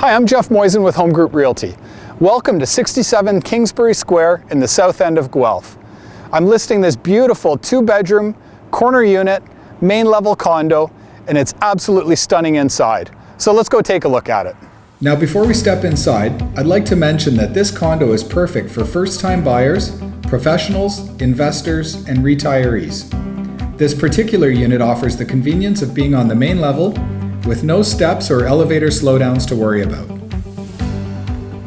Hi, I'm Jeff Moisen with Home Group Realty. Welcome to 67 Kingsbury Square in the south end of Guelph. I'm listing this beautiful 2-bedroom, corner unit, main level condo, and it's absolutely stunning inside. So let's go take a look at it. Now before we step inside, I'd like to mention that this condo is perfect for first-time buyers, professionals, investors, and retirees. This particular unit offers the convenience of being on the main level with no steps or elevator slowdowns to worry about.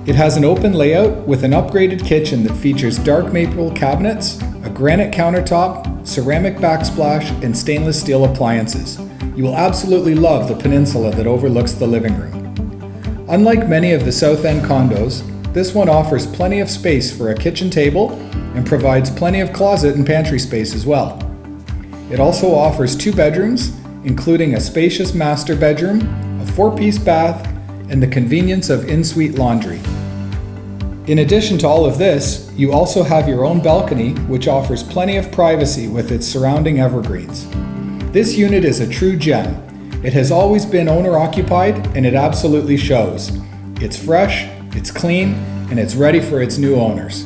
It has an open layout with an upgraded kitchen that features dark maple cabinets, a granite countertop, ceramic backsplash, and stainless steel appliances. You will absolutely love the peninsula that overlooks the living room. Unlike many of the South End condos, this one offers plenty of space for a kitchen table and provides plenty of closet and pantry space as well. It also offers 2 bedrooms, including a spacious master bedroom, a 4-piece bath, and the convenience of ensuite laundry. In addition to all of this, you also have your own balcony, which offers plenty of privacy with its surrounding evergreens. This unit is a true gem. It has always been owner-occupied, and it absolutely shows. It's fresh, it's clean, and it's ready for its new owners.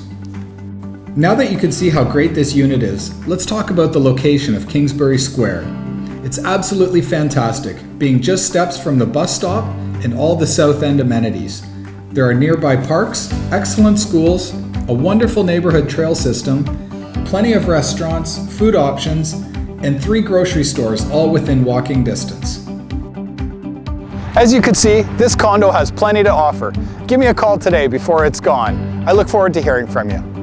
Now that you can see how great this unit is, let's talk about the location of Kingsbury Square. It's absolutely fantastic, being just steps from the bus stop and all the South End amenities. There are nearby parks, excellent schools, a wonderful neighborhood trail system, plenty of restaurants, food options, and 3 grocery stores all within walking distance. As you can see, this condo has plenty to offer. Give me a call today before it's gone. I look forward to hearing from you.